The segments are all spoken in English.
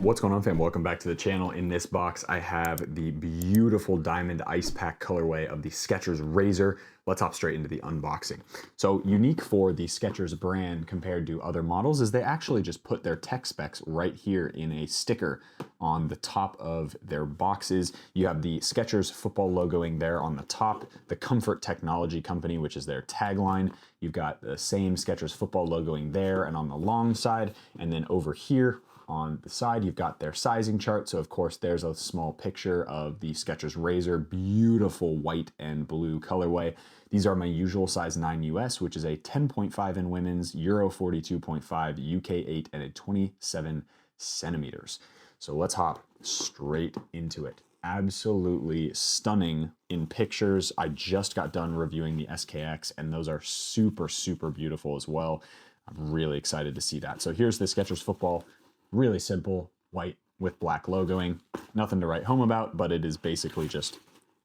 What's going on, fam? Welcome back to the channel. In this box, I have the beautiful diamond ice pack colorway of the Skechers Razor. Let's hop straight into the unboxing. So unique for the Skechers brand compared to other models is they actually just put their tech specs right here in a sticker on the top of their boxes. You have the Skechers football logoing there on the top, the Comfort Technology Company, which is their tagline. You've got the same Skechers football logoing there and on the long side, and then over here on the side, you've got their sizing chart. So of course, there's a small picture of the Skechers Razor, beautiful white and blue colorway. These are my usual size 9 US, which is a 10.5 in women's, Euro 42.5, UK 8, and a 27 centimeters. So let's hop straight into it. Absolutely stunning in pictures. I just got done reviewing the SKX, and those are super, super beautiful as well. I'm really excited to see that. So here's the Skechers football. Really simple, white with black logoing. Nothing to write home about, but it is basically just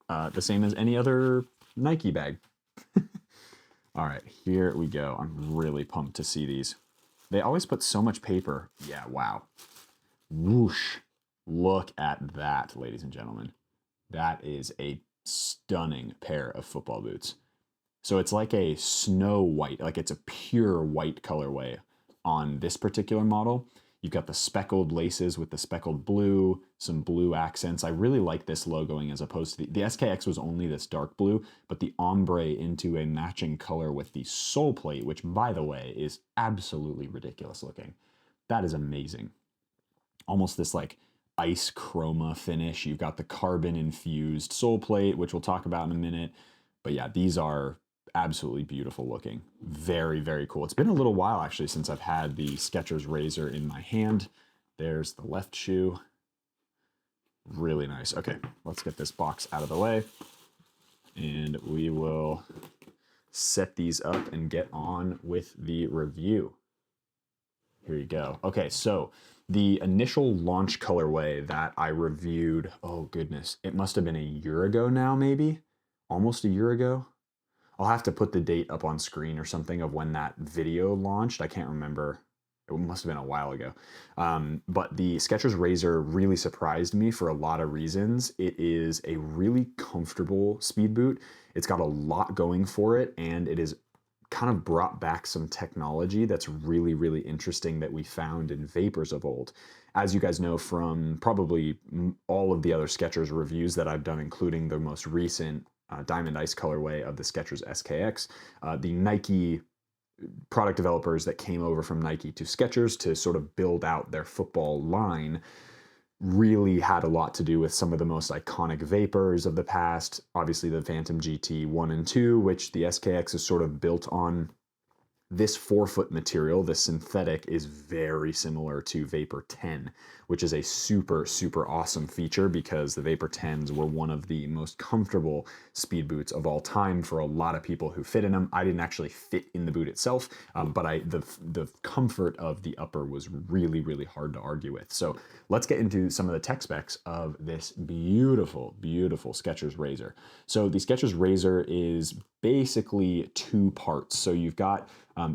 the same as any other Nike bag. All right, here we go. I'm really pumped to see these. They always put so much paper. Yeah, wow. Whoosh. Look at that, ladies and gentlemen. That is a stunning pair of football boots. So it's like a snow white, like it's a pure white colorway on this particular model. You've got the speckled laces with the speckled blue, some blue accents. I really like this logoing as opposed to the SKX was only this dark blue, but the ombre into a matching color with the Soleplate, which by the way is absolutely ridiculous looking. That is amazing. Almost this like ice chroma finish. You've got the carbon infused Soleplate, which we'll talk about in a minute. But yeah, these are absolutely beautiful looking. Very, very cool. It's been a little while actually since I've had the Skechers Razor in my hand. There's the left shoe. Really nice. Okay, let's get this box out of the way and we will set these up and get on with the review. Here you go. Okay, so the initial launch colorway that I reviewed, oh goodness, it must have been a year ago now, maybe? Almost a year ago? I'll have to put the date up on screen or something of when that video launched. I can't remember. It must have been a while ago. But the Skechers Razor really surprised me for a lot of reasons. It is a really comfortable speed boot. It's got a lot going for it, and it is kind of brought back some technology that's really, really interesting that we found in Vapors of old. As you guys know from probably all of the other Skechers reviews that I've done, including the most recent Diamond Ice colorway of the Skechers SKX, the Nike product developers that came over from Nike to Skechers to sort of build out their football line really had a lot to do with some of the most iconic Vapors of the past. Obviously the Phantom GT 1 and 2, which the SKX is sort of built on. This forefoot material, this synthetic, is very similar to Vapor 10, which is a super, super awesome feature because the Vapor 10s were one of the most comfortable speed boots of all time for a lot of people who fit in them. I didn't actually fit in the boot itself, but the comfort of the upper was really, really hard to argue with. So let's get into some of the tech specs of this beautiful, beautiful Skechers Razor. So the Skechers Razor is basically two parts. So you've got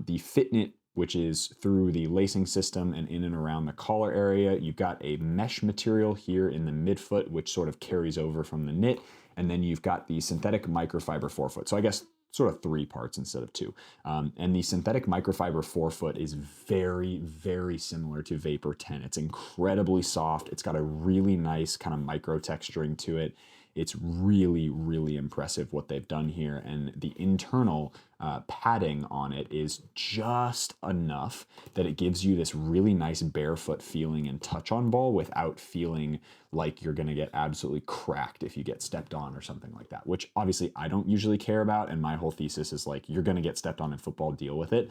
the fit knit, which is through the lacing system and in and around the collar area. You've got a mesh material here in the midfoot, which sort of carries over from the knit. And then you've got the synthetic microfiber forefoot. So I guess sort of three parts instead of two. And the synthetic microfiber forefoot is very, very similar to Vapor 10. It's incredibly soft. It's got a really nice kind of micro texturing to it. It's really, really impressive what they've done here. And the internal padding on it is just enough that it gives you this really nice barefoot feeling and touch on ball without feeling like you're gonna get absolutely cracked if you get stepped on or something like that, which obviously I don't usually care about. And my whole thesis is like, you're gonna get stepped on in football, deal with it.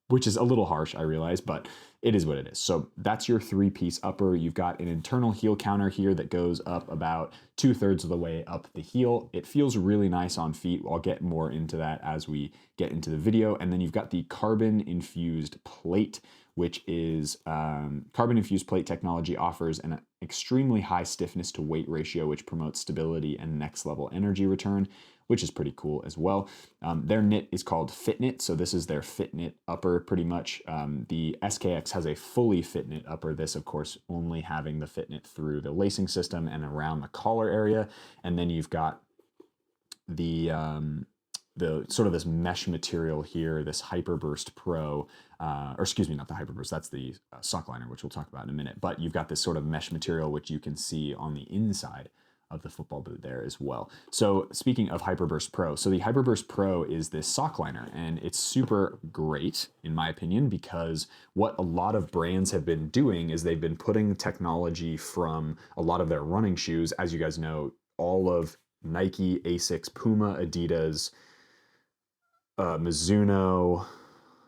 Which is a little harsh, I realize, but it is what it is. So that's your three-piece upper. You've got an internal heel counter here that goes up about 2/3 of the way up the heel. It feels really nice on feet. I'll get more into that as we get into the video. And then you've got the carbon-infused plate, which is carbon-infused plate technology offers an extremely high stiffness to weight ratio, which promotes stability and next-level energy return. which is pretty cool as well. Their knit is called Fit Knit, so this is their Fit Knit upper pretty much. The SKX has a fully Fit Knit upper, this of course only having the Fit Knit through the lacing system and around the collar area, and then you've got the sort of this mesh material here, this Hyperburst Pro, or excuse me, not the Hyperburst, that's the sock liner, which we'll talk about in a minute, but you've got this sort of mesh material which you can see on the inside of the football boot there as well. So speaking of Hyperburst Pro, so the Hyperburst Pro is this sock liner, and it's super great in my opinion, because what a lot of brands have been doing is they've been putting technology from a lot of their running shoes. As you guys know, all of Nike, Asics, Puma, Adidas, Mizuno,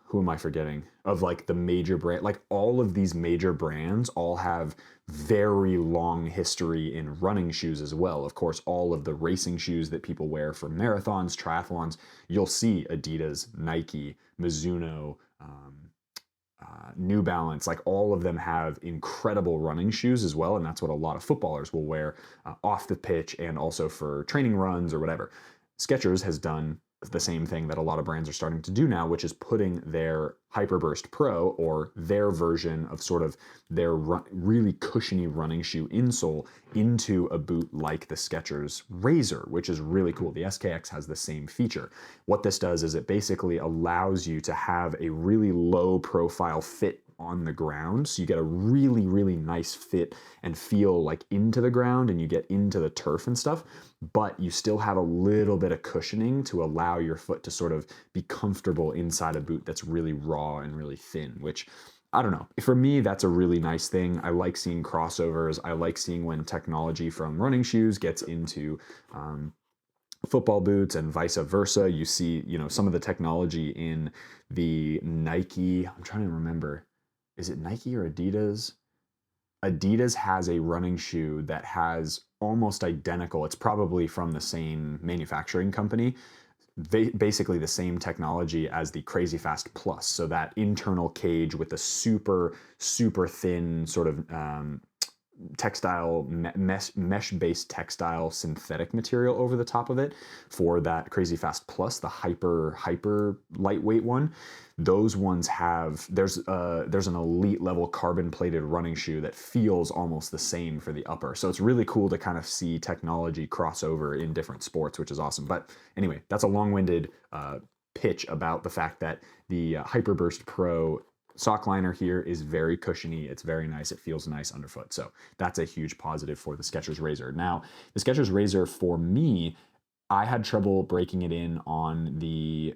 who am I forgetting? Of like the major brand, like all of these major brands all have very long history in running shoes as well. Of course, all of the racing shoes that people wear for marathons, triathlons, you'll see Adidas, Nike, Mizuno, New Balance, like all of them have incredible running shoes as well. And that's what a lot of footballers will wear off the pitch and also for training runs or whatever. Skechers has done the same thing that a lot of brands are starting to do now, which is putting their Hyperburst Pro, or their version of sort of their really cushiony running shoe insole, into a boot like the Skechers Razor, which is really cool. The SKX has the same feature. What this does is it basically allows you to have a really low profile fit on the ground, so you get a really, really nice fit and feel like into the ground, and you get into the turf and stuff, but you still have a little bit of cushioning to allow your foot to sort of be comfortable inside a boot that's really raw and really thin, which, I don't know. For me, that's a really nice thing. I like seeing crossovers. I like seeing when technology from running shoes gets into football boots and vice versa. You see, you know, some of the technology in the Nike, I'm trying to remember, is it Nike or Adidas? Adidas has a running shoe that has almost identical, it's probably from the same manufacturing company, basically the same technology as the Crazy Fast Plus. So that internal cage with the super, super thin sort of textile, mesh-based textile synthetic material over the top of it for that Crazy Fast Plus, the hyper lightweight one. Those ones have, there's an elite level carbon plated running shoe that feels almost the same for the upper. So it's really cool to kind of see technology cross over in different sports, which is awesome. But anyway, that's a long-winded pitch about the fact that the Hyperburst Pro sock liner here is very cushiony. It's very nice. It feels nice underfoot. So that's a huge positive for the Skechers Razor. Now, the Skechers Razor, for me, I had trouble breaking it in on the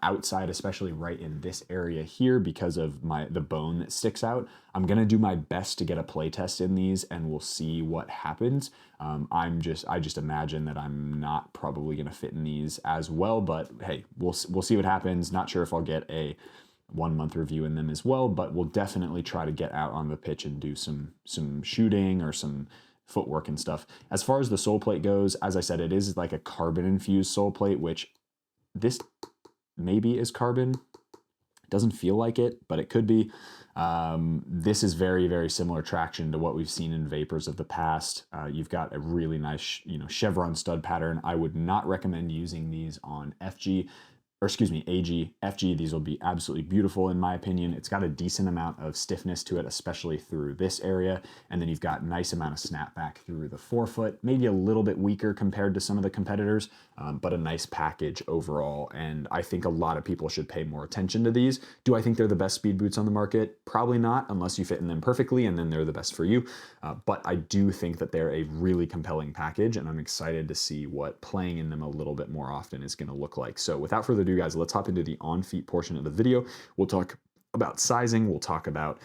outside, especially right in this area here, because of the bone that sticks out. I'm gonna do my best to get a play test in these, and we'll see what happens. I just imagine that I'm not probably gonna fit in these as well, but hey, we'll see what happens. Not sure if I'll get a 1 month review in them as well, but we'll definitely try to get out on the pitch and do some shooting or some footwork and stuff. As far as the sole plate goes, as I said, it is like a carbon infused sole plate, which this maybe is carbon. It doesn't feel like it, but it could be. This is very, very similar traction to what we've seen in Vapors of the past. You've got a really nice, chevron stud pattern. I would not recommend using these on FG, or excuse me, AG, FG. These will be absolutely beautiful in my opinion. It's got a decent amount of stiffness to it, especially through this area. And then you've got a nice amount of snapback through the forefoot, maybe a little bit weaker compared to some of the competitors, but a nice package overall. And I think a lot of people should pay more attention to these. Do I think they're the best speed boots on the market? Probably not, unless you fit in them perfectly and then they're the best for you. But I do think that they're a really compelling package, and I'm excited to see what playing in them a little bit more often is gonna look like. So without further ado, guys, let's hop into the on-feet portion of the video. We'll talk about sizing, we'll talk about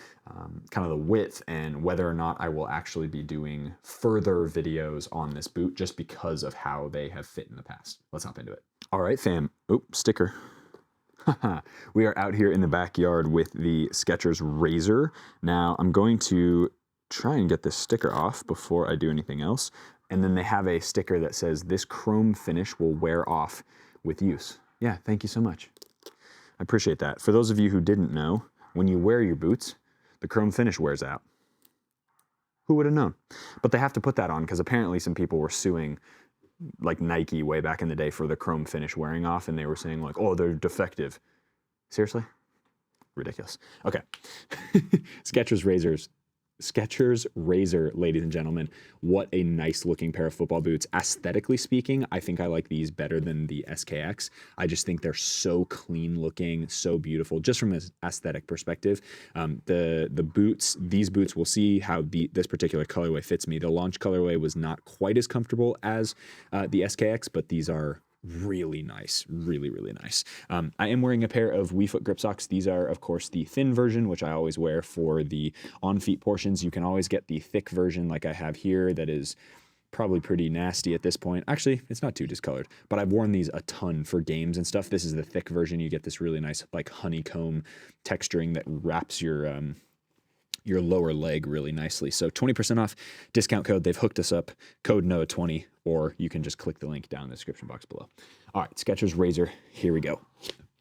kind of the width and whether or not I will actually be doing further videos on this boot just because of how they have fit in the past. Let's hop into it. All right, fam. Oop, sticker. We are out here in the backyard with the Skechers Razor. Now, I'm going to try and get this sticker off before I do anything else. And then they have a sticker that says, "This chrome finish will wear off with use." Yeah, thank you so much. I appreciate that. For those of you who didn't know, when you wear your boots, the chrome finish wears out. Who would have known? But they have to put that on because apparently some people were suing like Nike way back in the day for the chrome finish wearing off, and they were saying like, oh, they're defective. Seriously? Ridiculous. Okay. Skechers Razor, ladies and gentlemen. What a nice looking pair of football boots. Aesthetically speaking, I think I like these better than the SKX. I just think they're so clean looking, so beautiful, just from an aesthetic perspective. The boots, these boots, we'll see how this particular colorway fits me. The launch colorway was not quite as comfortable as the SKX, but these are really nice, really, really nice. I am wearing a pair of WeFoot grip socks. These are, of course, the thin version, which I always wear for the on-feet portions. You can always get the thick version like I have here that is probably pretty nasty at this point. Actually, it's not too discolored, but I've worn these a ton for games and stuff. This is the thick version. You get this really nice like honeycomb texturing that wraps your lower leg really nicely. So 20% off, discount code. They've hooked us up, code NOAH20, or you can just click the link down in the description box below. All right, Skechers Razor, here we go.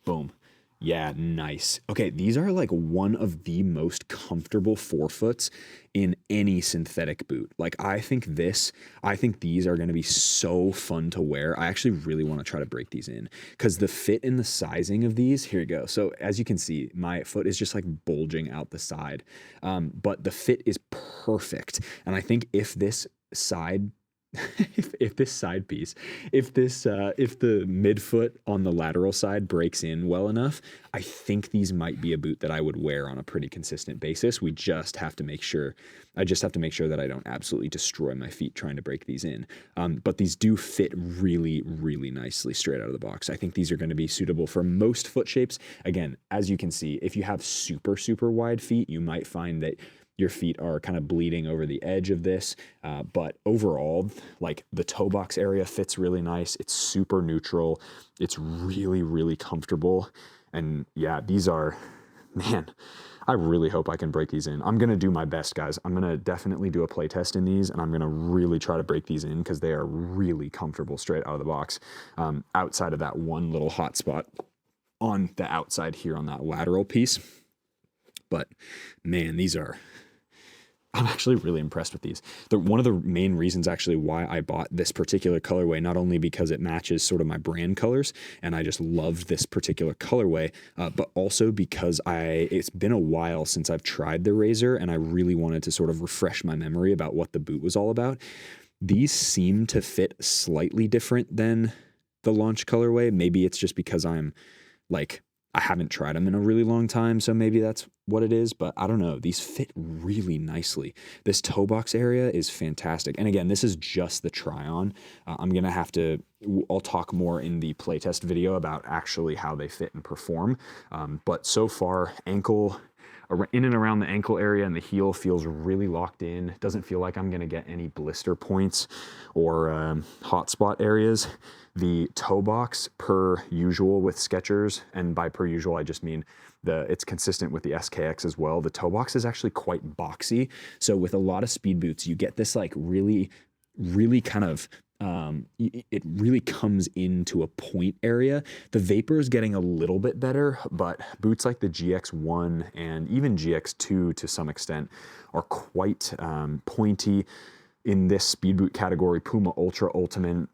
Boom. Yeah, nice. Okay, these are like one of the most comfortable forefoots in any synthetic boot. Like I think these are going to be so fun to wear. I actually really want to try to break these in because the fit and the sizing of these, here you go. So as you can see, my foot is just like bulging out the side, but the fit is perfect. And I think if this side if this side piece, if the midfoot on the lateral side breaks in well enough, I think these might be a boot that I would wear on a pretty consistent basis. I just have to make sure that I don't absolutely destroy my feet trying to break these in. But these do fit really, really nicely straight out of the box. I think these are going to be suitable for most foot shapes. Again, as you can see, if you have super, super wide feet, you might find that your feet are kind of bleeding over the edge of this. But overall, like the toe box area fits really nice. It's super neutral. It's really, really comfortable. And yeah, these are, man, I really hope I can break these in. I'm going to do my best, guys. I'm going to definitely do a play test in these, and I'm going to really try to break these in because they are really comfortable straight out of the box. Outside of that one little hot spot on the outside here on that lateral piece. But man, I'm actually really impressed with these. One of the main reasons actually why I bought this particular colorway, not only because it matches sort of my brand colors and I just loved this particular colorway, but also because it's been a while since I've tried the Razor and I really wanted to sort of refresh my memory about what the boot was all about. These seem to fit slightly different than the launch colorway. Maybe it's just because I haven't tried them in a really long time, so maybe that's what it is, but I don't know. These fit really nicely. This toe box area is fantastic. And again, this is just the try on. I'll talk more in the playtest video about actually how they fit and perform. But so far, in and around the ankle area and the heel feels really locked in. Doesn't feel like I'm gonna get any blister points or hot spot areas. The toe box, per usual with Skechers, and by per usual I just mean it's consistent with the SKX as well. The toe box is actually quite boxy. So with a lot of speed boots, you get this like really, really kind of it really comes into a point area. The Vapor is getting a little bit better, but boots like the GX1 and even GX2 to some extent are quite pointy. In this speed boot category, Puma Ultra Ultimate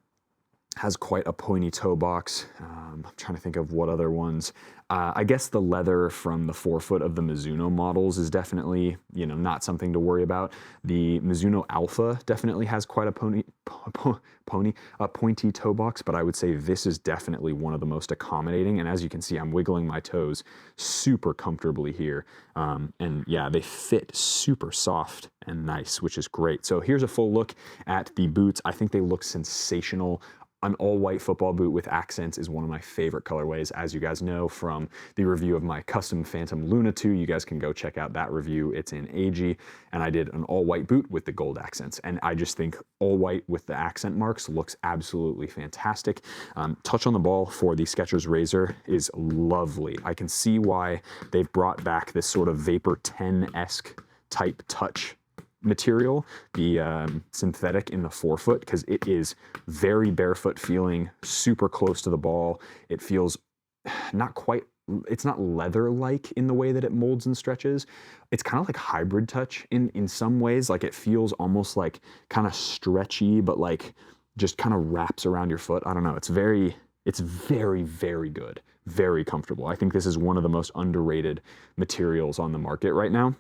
has quite a pointy toe box. I'm trying to think of what other ones. I guess the leather from the forefoot of the Mizuno models is definitely, not something to worry about. The Mizuno Alpha definitely has quite a pointy toe box, but I would say this is definitely one of the most accommodating. And as you can see, I'm wiggling my toes super comfortably here. And yeah, they fit super soft and nice, which is great. So here's a full look at the boots. I think they look sensational. An all-white football boot with accents is one of my favorite colorways, as you guys know from the review of my custom Phantom Luna 2. You guys can go check out that review. It's in AG, and I did an all-white boot with the gold accents, and I just think all-white with the accent marks looks absolutely fantastic. Touch on the ball for the Skechers Razor is lovely. I can see why they've brought back this sort of Vapor 10-esque type touch material, the synthetic in the forefoot, because it is very barefoot feeling, super close to the ball. It feels it's not leather-like in the way that it molds and stretches. It's kind of like hybrid touch in some ways. Like it feels almost like kind of stretchy, but like just kind of wraps around your foot. I don't know. It's very, very good. Very comfortable. I think this is one of the most underrated materials on the market right now.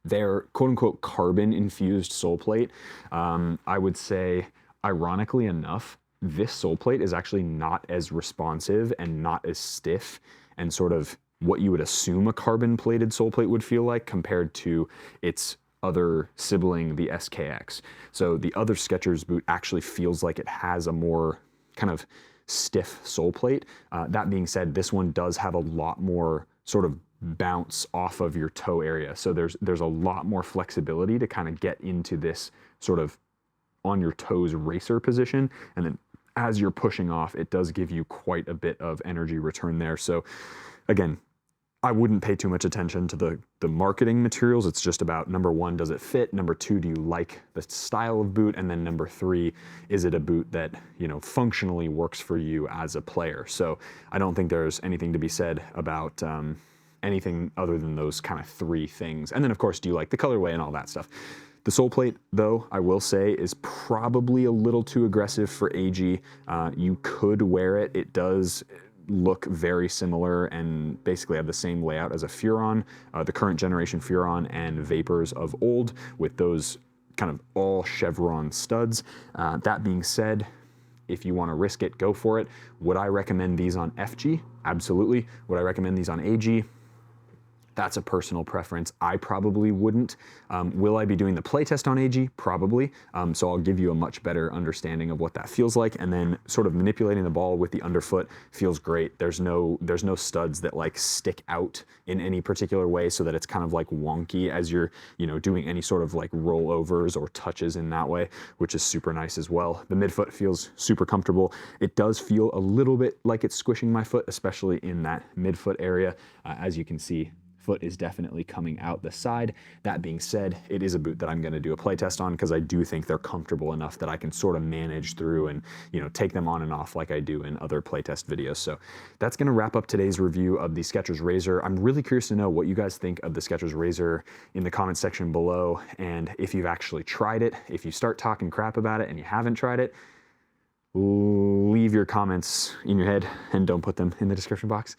Their quote unquote carbon infused sole plate, I would say, ironically enough, this sole plate is actually not as responsive and not as stiff and sort of what you would assume a carbon plated sole plate would feel like compared to its other sibling, the SKX. So the other Skechers boot actually feels like it has a more kind of stiff sole plate. That being said, this one does have a lot more sort of bounce off of your toe area. So there's a lot more flexibility to kind of get into this sort of on your toes racer position. And then as you're pushing off, it does give you quite a bit of energy return there. So again, I wouldn't pay too much attention to the marketing materials. It's just about, number one, does it fit? Number two, do you like the style of boot? And then number three, is it a boot that, you know, functionally works for you as a player? So I don't think there's anything to be said about anything other than those kind of three things. And then of course, do you like the colorway and all that stuff? The sole plate, though, I will say, is probably a little too aggressive for AG. You could wear it. It does look very similar and basically have the same layout as a Furon, the current generation Furon and Vapors of old, with those kind of all chevron studs. That being said, if you want to risk it, go for it. Would I recommend these on FG? Absolutely. Would I recommend these on AG? That's a personal preference. I probably wouldn't. Will I be doing the playtest on AG? Probably. So I'll give you a much better understanding of what that feels like. And then sort of manipulating the ball with the underfoot feels great. There's no studs that like stick out in any particular way so that it's kind of like wonky as you're, you know, doing any sort of like rollovers or touches in that way, which is super nice as well. The midfoot feels super comfortable. It does feel a little bit like it's squishing my foot, especially in that midfoot area. As you can see, foot is definitely coming out the side. That being said, it is a boot that I'm going to do a play test on because I do think they're comfortable enough that I can sort of manage through and, you know, take them on and off like I do in other playtest videos. So that's going to wrap up today's review of the Skechers Razor. I'm really curious to know what you guys think of the Skechers Razor in the comment section below, and if you've actually tried it. If you start talking crap about it and you haven't tried it, leave your comments in your head and don't put them in the description box.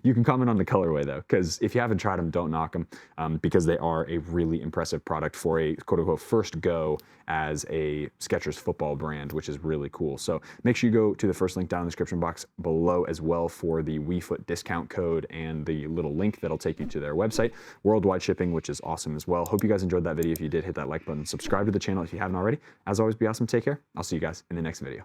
You can comment on the colorway though, because if you haven't tried them, don't knock them, because they are a really impressive product for a quote unquote first go as a Skechers football brand, which is really cool. So make sure you go to the first link down in the description box below as well for the WeFoot discount code and the little link that'll take you to their website. Worldwide shipping, which is awesome as well. Hope you guys enjoyed that video. If you did, hit that like button, subscribe to the channel if you haven't already. As always, be awesome, take care. I'll see you guys in the next video.